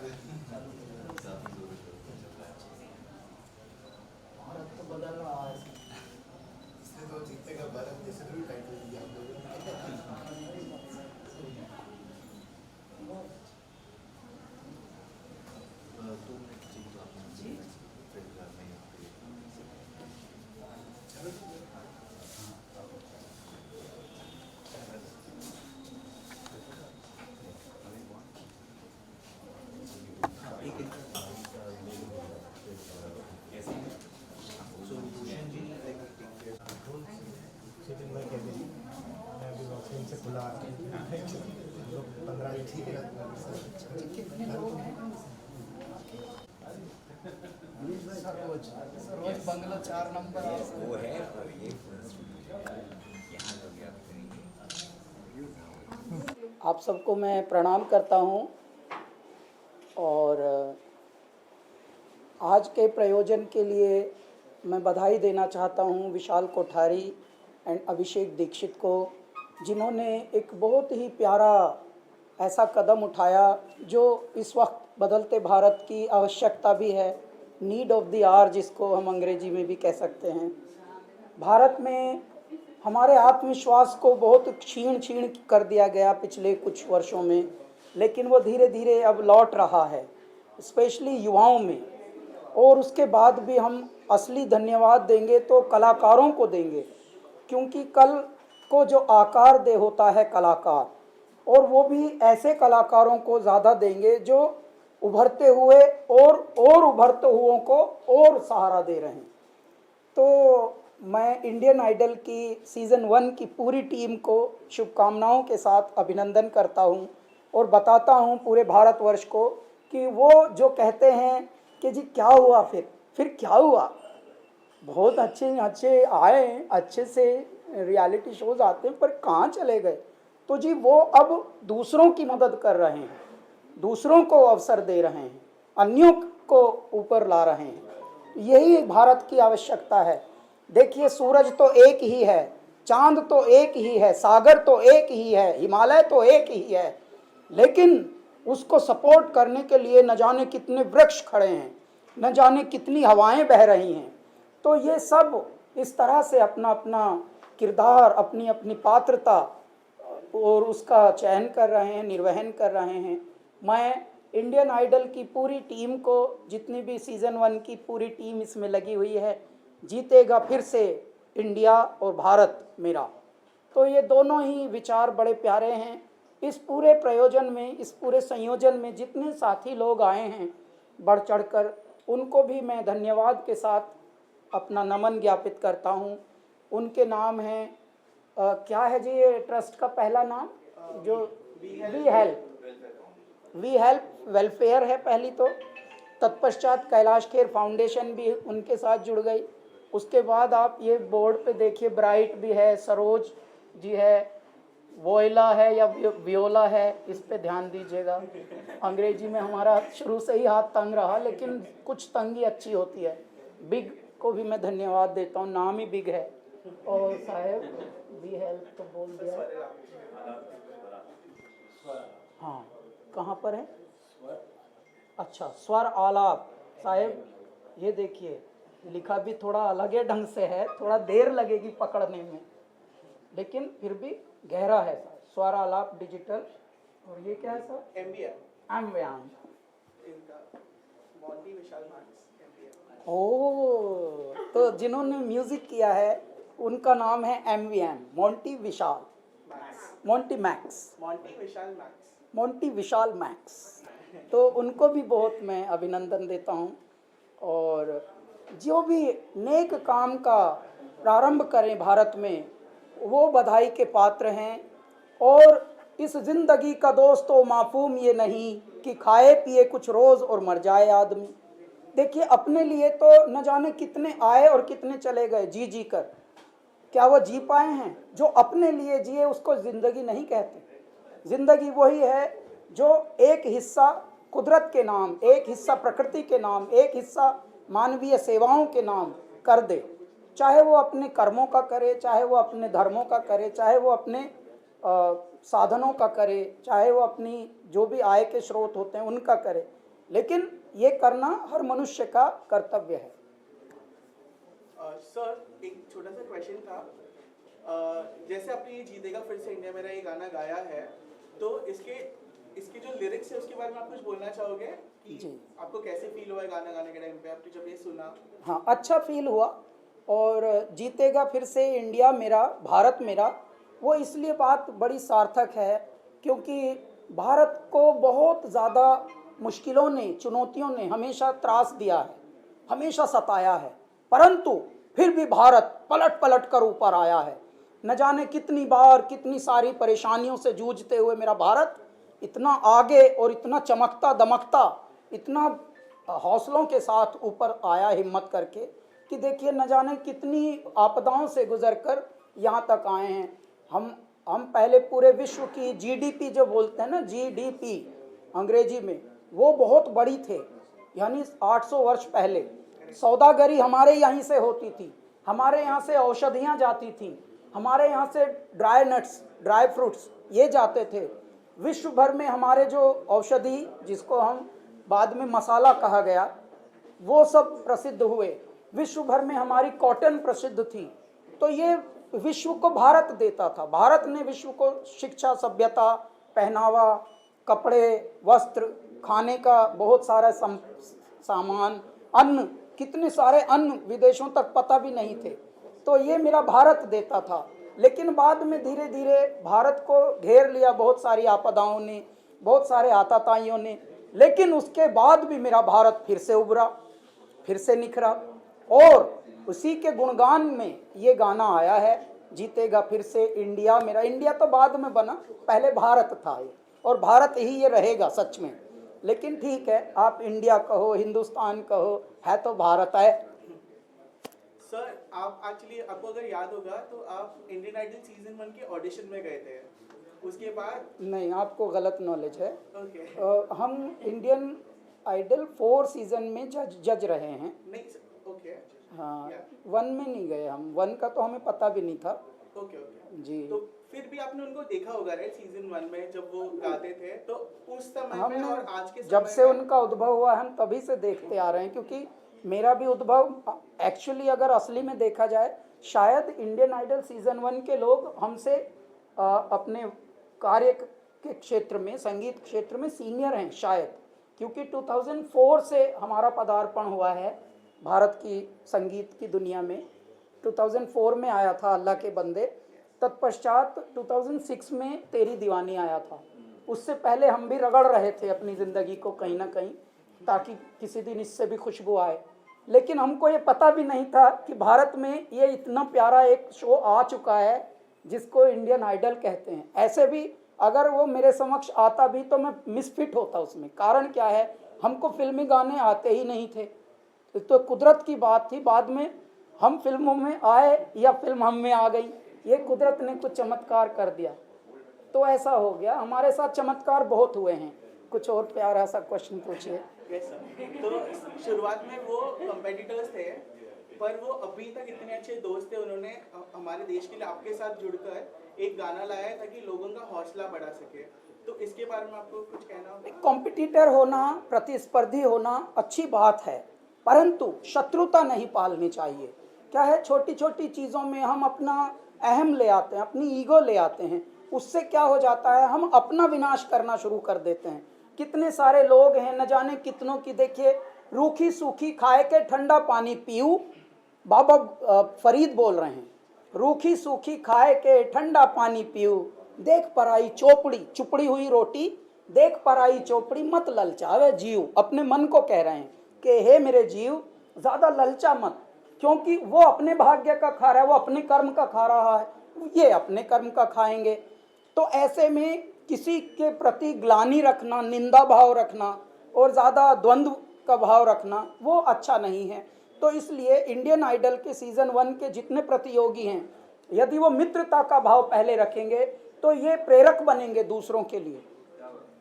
भारत तो बदल रहा है। इसने तो जीतेगा भारत जैसे भी टाइटल दिया हम लोगों ने। मैं अभी वैक्सीन से खुला लोग 15 दिन ठीक है। कितने लोग हैं? सरोज सरोज बंगला 4 नंबर वो है और ये यहाँ लोग आप सबको मैं प्रणाम करता हूँ। और आज के प्रयोजन के लिए मैं बधाई देना चाहता हूँ विशाल कोठारी एंड अभिषेक दीक्षित को, जिन्होंने एक बहुत ही प्यारा ऐसा कदम उठाया जो इस वक्त बदलते भारत की आवश्यकता भी है, नीड ऑफ द आवर जिसको हम अंग्रेजी में भी कह सकते हैं। भारत में हमारे आत्मविश्वास को बहुत क्षीण कर दिया गया पिछले कुछ वर्षों में, लेकिन वो धीरे धीरे अब लौट रहा है, स्पेशली युवाओं में। और उसके बाद भी हम असली धन्यवाद देंगे तो कलाकारों को देंगे, क्योंकि कल को जो आकार दे होता है कलाकार, और वो भी ऐसे कलाकारों को ज़्यादा देंगे जो उभरते हुए और उभरते हुओं को और सहारा दे रहे हैं। तो मैं इंडियन आइडल की सीज़न 1 की पूरी टीम को शुभकामनाओं के साथ अभिनंदन करता हूं और बताता हूं पूरे भारतवर्ष को कि वो जो कहते हैं कि जी क्या हुआ, फिर क्या हुआ, बहुत अच्छे आए, अच्छे से रियलिटी शोज आते हैं, पर कहाँ चले गए। तो जी वो अब दूसरों की मदद कर रहे हैं, दूसरों को अवसर दे रहे हैं, अन्यों को ऊपर ला रहे हैं। यही भारत की आवश्यकता है। देखिए, सूरज तो एक ही है, चांद तो एक ही है, सागर तो एक ही है, हिमालय तो एक ही है, लेकिन उसको सपोर्ट करने के लिए न जाने कितने वृक्ष खड़े हैं, न जाने कितनी हवाएं बह रही हैं। तो ये सब इस तरह से अपना अपना किरदार, अपनी अपनी पात्रता और उसका चयन कर रहे हैं, निर्वहन कर रहे हैं। मैं इंडियन आइडल की पूरी टीम को, जितनी भी सीज़न 1 की पूरी टीम इसमें लगी हुई है, जीतेगा फिर से इंडिया और भारत मेरा, तो ये दोनों ही विचार बड़े प्यारे हैं। इस पूरे प्रयोजन में, इस पूरे संयोजन में जितने साथी लोग आए हैं बढ़ चढ़कर, उनको भी मैं धन्यवाद के साथ अपना नमन ज्ञापित करता हूँ। उनके नाम हैं क्या है जी ये ट्रस्ट का पहला नाम, जो वी हेल्प वेलफेयर है पहली, तो तत्पश्चात कैलाश खेर फाउंडेशन भी उनके साथ जुड़ गई। उसके बाद आप ये बोर्ड पे देखिए, ब्राइट भी है, सरोज जी है, वोयला है या वियोला है, इस पे ध्यान दीजिएगा। अंग्रेजी में हमारा शुरू से ही हाथ तंग रहा, लेकिन कुछ तंगी अच्छी होती है। बिग को भी मैं धन्यवाद देता हूँ, नाम ही बिग है। और साहेब भी हेल्प तो बोल दिया, हाँ कहाँ पर है, अच्छा स्वर आलाप साहेब, ये देखिए लिखा भी थोड़ा अलग है ढंग से है, थोड़ा देर लगेगी पकड़ने में, लेकिन फिर भी गहरा है सर। स्वर आलाप डिजिटल, और ये क्या है सर, एमवीएम। ओ, तो जिन्होंने म्यूजिक किया है उनका नाम है एमवीएम, मोंटी विशाल, मोंटी विशाल मैक्स। तो उनको भी बहुत मैं अभिनंदन देता हूँ। और जो भी नेक काम का प्रारंभ करें भारत में, वो बधाई के पात्र हैं। और इस जिंदगी का दोस्तों माफूम ये नहीं कि खाए पिए कुछ रोज़ और मर जाए आदमी। देखिए, अपने लिए तो न जाने कितने आए और कितने चले गए जी जी कर, क्या वो जी पाए हैं? जो अपने लिए जिए उसको ज़िंदगी नहीं कहते। ज़िंदगी वही है जो एक हिस्सा कुदरत के नाम, एक हिस्सा प्रकृति के नाम, एक हिस्सा मानवीय सेवाओं के नाम कर दे। चाहे वो अपने कर्मों का करे, चाहे वो अपने धर्मों का करे, चाहे वो अपने साधनों का करे, चाहे वो अपनी जो भी आय के स्रोत होते हैं उनका करे। लेकिन ये करना हर मनुष्य का कर्तव्य है। सर एक छोटा सा क्वेश्चन था। जैसे आपने ये जीतेगा फिर से इंडिया मेरा ये गाना गाया है, तो इसके जो लिरिक्स है उसके बारे में आप कुछ बोलना चाहोगे कि जी। आपको कैसे फील हुआ है गाना गाने के टाइम पे, आपने जब ये सुना? हाँ, अच्छा फील हुआ। और जीतेगा फिर से इंडिया मेरा, भारत मेरा, वो इसलिए बात बड़ी सार्थक है क्योंकि भारत को बहुत ज़्यादा मुश्किलों ने, चुनौतियों ने हमेशा त्रास दिया है, हमेशा सताया है, परंतु फिर भी भारत पलट पलट कर ऊपर आया है। न जाने कितनी बार कितनी सारी परेशानियों से जूझते हुए मेरा भारत इतना आगे और इतना चमकता दमकता, इतना हौसलों के साथ ऊपर आया हिम्मत करके कि देखिए न जाने कितनी आपदाओं से गुजरकर यहाँ तक आए हैं। हम पहले पूरे विश्व की जीडीपी जो बोलते हैं ना, जीडीपी अंग्रेजी में, वो बहुत बड़ी थे, यानी 800 वर्ष पहले सौदागरी हमारे यहीं से होती थी, हमारे यहाँ से औषधियाँ जाती थीं, हमारे यहाँ से ड्राई नट्स, ड्राई फ्रूट्स ये जाते थे। विश्व भर में हमारे जो औषधि, जिसको हम बाद में मसाला कहा गया, वो सब प्रसिद्ध हुए। विश्व भर में हमारी कॉटन प्रसिद्ध थी। तो ये विश्व को भारत देता था। भारत ने विश्व को शिक्षा, सभ्यता, पहनावा, कपड़े, वस्त्र, खाने का बहुत सारा सामान, अन्न, कितने सारे अन्न विदेशों तक पता भी नहीं थे, तो ये मेरा भारत देता था। लेकिन बाद में धीरे धीरे भारत को घेर लिया बहुत सारी आपदाओं ने, बहुत सारे आतताइयों ने, लेकिन उसके बाद भी मेरा भारत फिर से उभरा, फिर से निखरा। और उसी के गुणगान में ये गाना आया है, जीतेगा फिर से इंडिया मेरा। इंडिया तो बाद में बना, पहले भारत था ये, और भारत ही ये रहेगा सच में। लेकिन ठीक है, आप इंडिया कहो, हिंदुस्तान कहो, है तो भारत है। सर आप एक्चुअली, आपको अगर याद होगा तो आप इंडियन आइडल सीजन 1 के ऑडिशन में गए थे, उसके बाद? नहीं, आपको गलत नॉलेज है। ओके। हम इंडियन आइडल 4 सीजन में जज रहे हैं। नहीं ओके। हाँ, 1 में नहीं गए हम, 1 का तो हमें पता भी नहीं था। ओके ओके जी। तो फिर भी आपने उनको देखा होगा राइट, सीजन 1 में जब वो गाते थे, तो उस समय में हमने और आज के समय जब से में उनका उद्भव हुआ हम तभी से देखते आ रहे हैं, क्योंकि मेरा भी उद्भव एक्चुअली अगर असली में देखा जाए, शायद इंडियन आइडल सीजन 1 के लोग हमसे अपने कार्य के क्षेत्र में, संगीत क्षेत्र में सीनियर हैं शायद, क्योंकि 2004 से हमारा पदार्पण हुआ है भारत की संगीत की दुनिया में। 2004 में आया था अल्लाह के बंदे, तत्पश्चात 2006 में तेरी दीवानी आया था। उससे पहले हम भी रगड़ रहे थे अपनी ज़िंदगी को कहीं ना कहीं, ताकि किसी दिन इससे भी खुशबू आए। लेकिन हमको ये पता भी नहीं था कि भारत में ये इतना प्यारा एक शो आ चुका है जिसको इंडियन आइडल कहते हैं। ऐसे भी अगर वो मेरे समक्ष आता भी तो मैं मिसफिट होता उसमें। कारण क्या है, हमको फिल्मी गाने आते ही नहीं थे, तो कुदरत की बात थी। बाद में हम फिल्मों में आए या फिल्म हम में आ गई, ये कुदरत ने कुछ चमत्कार कर दिया, तो ऐसा हो गया। हमारे साथ चमत्कार बहुत हुए हैं। कुछ और प्यारा सा क्वेश्चन पूछिए। Yes sir. तो शुरुआत में वो कंपेटिटर्स थे, पर वो अभी तक इतने अच्छे दोस्त थे, उन्होंने हमारे देश के लिए आपके साथ जुड़कर एक गाना लाया है ताकि लोगों का हौसला बढ़ा सके, तो इसके बारे में आपको कुछ कहना होगा? कॉम्पिटिटर होना, प्रतिस्पर्धी होना अच्छी बात है, परंतु शत्रुता नहीं पालनी चाहिए। क्या है, छोटी छोटी चीज़ों में हम अपना अहम ले आते हैं, अपनी ईगो ले आते हैं, उससे क्या हो जाता है, हम अपना विनाश करना शुरू कर देते हैं। कितने सारे लोग हैं, न जाने कितनों की, देखिए, रूखी सूखी खाए के ठंडा पानी पीऊ, बाबा फरीद बोल रहे हैं, रूखी सूखी खाए के ठंडा पानी पीऊ, देख पराई चोपड़ी चुपड़ी हुई रोटी, देख पराई चोपड़ी मत ललचावे जीव। अपने मन को कह रहे हैं कि हे मेरे जीव, ज़्यादा ललचा मत, क्योंकि वो अपने भाग्य का खा रहा है, वो अपने कर्म का खा रहा है, ये अपने कर्म का खाएंगे। तो ऐसे में किसी के प्रति ग्लानि रखना, निंदा भाव रखना और ज़्यादा द्वंद्व का भाव रखना, वो अच्छा नहीं है। तो इसलिए इंडियन आइडल के सीज़न 1 के जितने प्रतियोगी हैं, यदि वो मित्रता का भाव पहले रखेंगे तो ये प्रेरक बनेंगे दूसरों के लिए।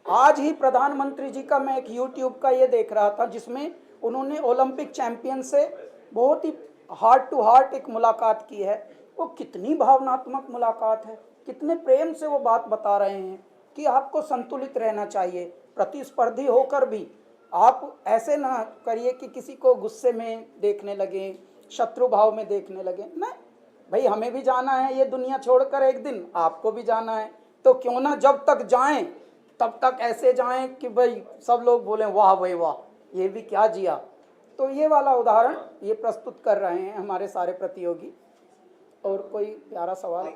आज ही प्रधानमंत्री जी का मैं एक यूट्यूब का ये देख रहा था, जिसमें उन्होंने ओलंपिक चैंपियन से बहुत ही हार्ट टू हार्ट एक मुलाकात की है। वो कितनी भावनात्मक मुलाकात है, कितने प्रेम से वो बात बता रहे हैं कि आपको संतुलित रहना चाहिए, प्रतिस्पर्धी होकर भी आप ऐसे ना करिए कि किसी को गुस्से में देखने लगे, शत्रु भाव में देखने लगे। नहीं भाई, हमें भी जाना है ये दुनिया छोड़कर एक दिन, आपको भी जाना है, तो क्यों ना जब तक जाएं तब तक ऐसे जाएं कि भाई सब लोग बोलें वाह भाई वाह, ये भी क्या जिया। तो ये वाला उदाहरण ये प्रस्तुत कर रहे हैं हमारे सारे प्रतियोगी। और कोई प्यारा सवाल?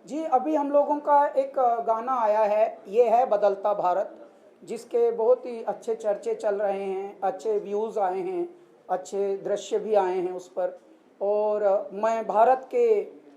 जी, अभी हम लोगों का एक गाना आया है, ये है बदलता भारत, जिसके बहुत ही अच्छे चर्चे चल रहे हैं, अच्छे व्यूज़ आए हैं, अच्छे दृश्य भी आए हैं उस पर। और मैं भारत के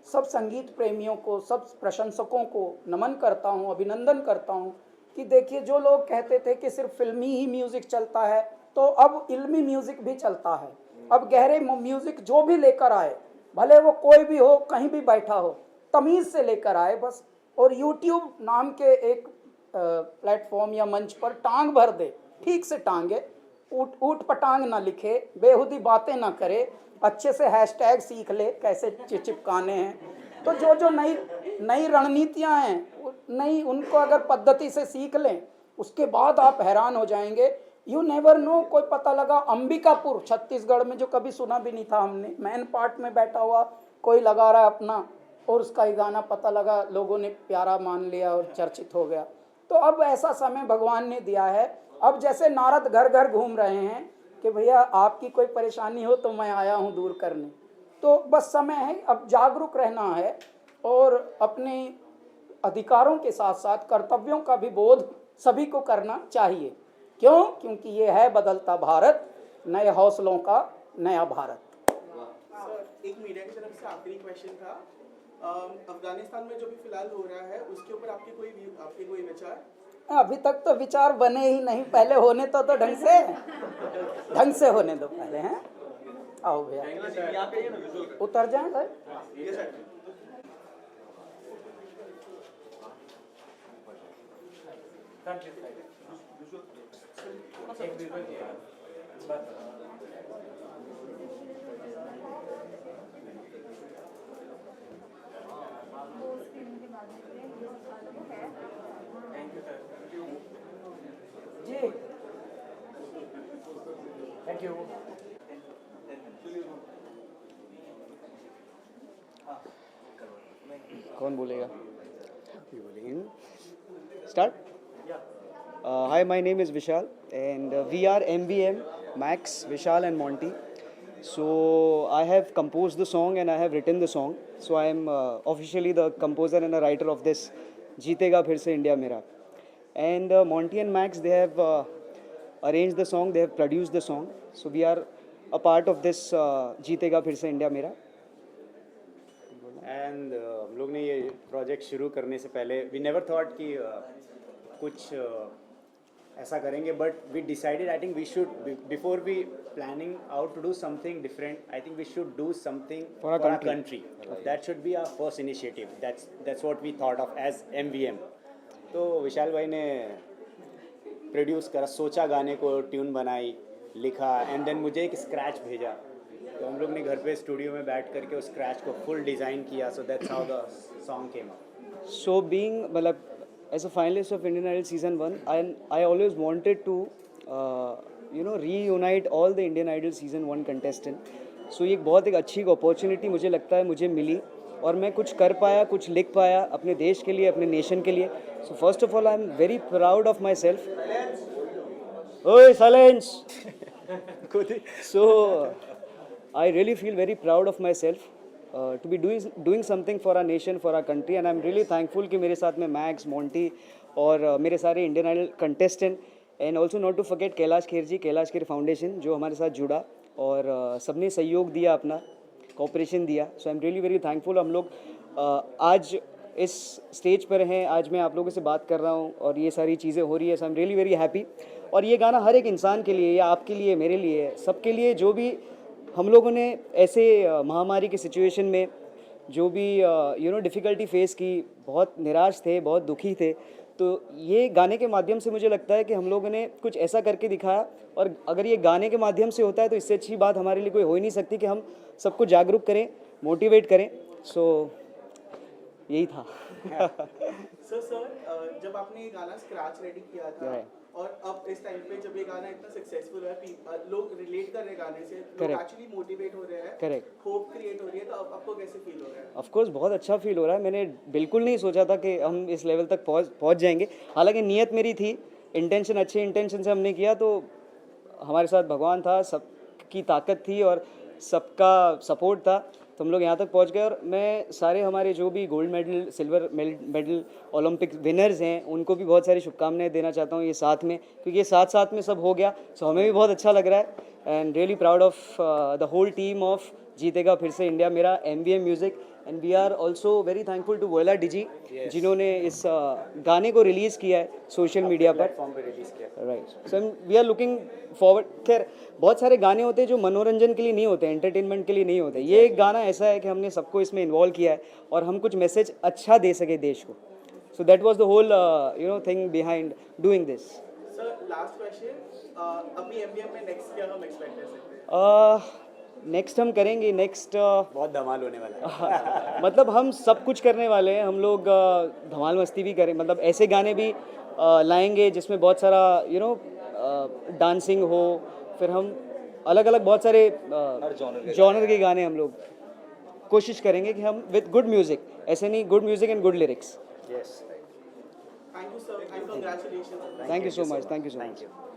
सब संगीत प्रेमियों को, सब प्रशंसकों को नमन करता हूं, अभिनंदन करता हूं कि देखिए, जो लोग कहते थे कि सिर्फ फिल्मी ही म्यूज़िक चलता है, तो अब इल्मी म्यूज़िक भी चलता है। अब गहरे म्यूज़िक जो भी लेकर आए, भले वो कोई भी हो, कहीं भी बैठा हो, तमीज़ से लेकर आए बस। और यूट्यूब नाम के एक प्लेटफॉर्म या मंच पर टांग भर दे, ठीक से टांगे, ऊट पटांग ना लिखे, बेहुदी बातें ना करे, अच्छे से हैशटैग सीख ले कैसे चिपकाने हैं। तो जो जो नई रणनीतियां हैं, नई उनको अगर पद्धति से सीख लें, उसके बाद आप हैरान हो जाएंगे। यू नेवर नो, कोई पता लगा अंबिकापुर छत्तीसगढ़ में, जो कभी सुना भी नहीं था हमने, मैन पार्ट में बैठा हुआ कोई लगा रहा है अपना, और उसका ही गाना पता लगा, लोगों ने प्यारा मान लिया और चर्चित हो गया। तो अब ऐसा समय भगवान ने दिया है। अब जैसे नारद घर घर घूम रहे हैं कि भैया आपकी कोई परेशानी हो तो मैं आया हूँ दूर करने, तो बस समय है, अब जागरूक रहना है और अपने अधिकारों के साथ साथ कर्तव्यों का भी बोध सभी को करना चाहिए। क्यों? क्योंकि ये है बदलता भारत, नए हौसलों का नया भारत। सर, एक मीडिया की तरफ से आखिरी क्वेश्चन था, अफगानिस्तान में जो भी फिलहाल हो रहा है उसके ऊपर आपके कोई विचार? अभी तक तो विचार बने ही नहीं, पहले होने तो ढंग से होने दो पहले। हैं, आओ भैया उतर जाए सर। Ji, thank you. कौन बोलेगा? Start. Hi, my name is Vishal, and we are MVM, Max, Vishal, and Monty. So I have composed the song and I have written the song. So I am officially the composer and a writer of this Jeetega Phir Se India Mera. And Monty and Max, they have arranged the song, they have produced the song. So we are a part of this Jeetega Phir Se India Mera. And हम लोग ने ये project शुरू करने से पहले we never thought कि कुछ ऐसा करेंगे, but we decided I think we should before we planning out to do something different, I think we should do something for our country, that should be our first initiative, that's what we thought of as MVM. तो विशाल भाई ने produce करा, सोचा गाने को, tune बनाई, लिखा, and then मुझे एक स्क्रैच भेजा, तो हम लोग ने घर पे स्टूडियो में बैठ करके उस स्क्रैच को फुल डिज़ाइन किया. So that's how the song came up. So being मतलब as a finalist of Indian Idol season 1, I always wanted to reunite all the Indian Idol season 1 contestant. So ये एक अच्छी opportunity मुझे लगता है मुझे मिली, और मैं कुछ कर पाया, कुछ लिख पाया अपने देश के लिए, अपने नेशन के लिए. So first of all, I am very proud of myself. ओए silence. So I really feel very proud of myself to be doing something for our nation, for our country, and I'm really thankful कि मेरे साथ में max, Monty और मेरे सारे Indian Idol contestant, and also not to forget Kailash Kher ji, Kailash Kher foundation जो हमारे साथ जुड़ा और सबने सहयोग दिया, अपना कोऑपरेशन दिया. So I am really very thankful. हम लोग आज इस स्टेज पर हैं, आज मैं आप लोगों से बात कर रहा हूँ और ये सारी चीज़ें हो रही है. So I am really very happy. और ये गाना हर एक इंसान के लिए, या आपके लिए, मेरे लिए, सबके लिए, जो भी हम लोगों ने ऐसे महामारी की सिचुएशन में जो भी डिफ़िकल्टी फेस की, बहुत निराश थे, बहुत दुखी थे, तो ये गाने के माध्यम से मुझे लगता है कि हम लोगों ने कुछ ऐसा करके दिखाया. और अगर ये गाने के माध्यम से होता है तो इससे अच्छी बात हमारे लिए कोई हो ही नहीं सकती कि हम सबको जागरूक करें, मोटिवेट करें. सो यही था. सो सर जब आपने ये गाना स्क्रैच रेडी किया था Right. और अब इस टाइम पे जब ये गाना इतना सक्सेसफुल है लोग रिलेट कर रहे हैं गाने से, लोग Correct. एक्चुअली मोटिवेट हो रहे हैं, Correct. होप क्रिएट हो रही है, तो अब आपको कैसे फील हो रहा है? ऑफ कोर्स बहुत अच्छा फील हो रहा है। मैंने बिल्कुल नहीं सोचा था कि हम इस लेवल तक पहुंच जाएंगे। हालांकि नीयत मेरी थी, इंटेंशन अच्छे इंटेंशन से हमने किया, तो हमारे साथ भगवान था, सबकी ताकत थी और सबका सपोर्ट था, तो हम लोग यहाँ तक पहुँच गए। और मैं सारे हमारे जो भी gold medal, silver medal, Olympic winners हैं, उनको भी बहुत सारी शुभकामनाएं देना चाहता हूँ ये साथ में, क्योंकि ये साथ साथ में सब हो गया, सो हमें भी बहुत अच्छा लग रहा है। And really proud of the whole team of जीतेगा फिर से इंडिया, मेरा MVM music. And we are also very thankful to वोला डिजी जिन्होंने इस गाने को रिलीज़ किया है सोशल मीडिया पर। प्लेटफॉर्म पे रिलीज किया। Right, so we are looking forward. खैर बहुत सारे गाने होते हैं जो मनोरंजन के लिए नहीं होते, एंटरटेनमेंट के लिए नहीं होते। ये एक गाना ऐसा है कि हमने सबको इसमें इन्वॉल्व किया है और हम कुछ मैसेज अच्छा दे सके देश को। So that was the whole thing behind doing this. Sir last question, अभी MVM में नेक्स्ट क्या हम एक्सपेक्ट कर सकते हैं? नेक्स्ट हम करेंगे, नेक्स्ट बहुत धमाल होने वाला है। मतलब हम सब कुछ करने वाले हैं। हम लोग धमाल मस्ती भी करें, मतलब ऐसे गाने भी लाएंगे जिसमें बहुत सारा डांसिंग हो। फिर हम अलग अलग बहुत सारे जॉनर के गाने हम लोग कोशिश करेंगे कि हम विद गुड म्यूज़िक, ऐसे नहीं, good music and good lyrics. Yes, thank you sir and congratulation. Thank you so much, thank you so much. Thank you.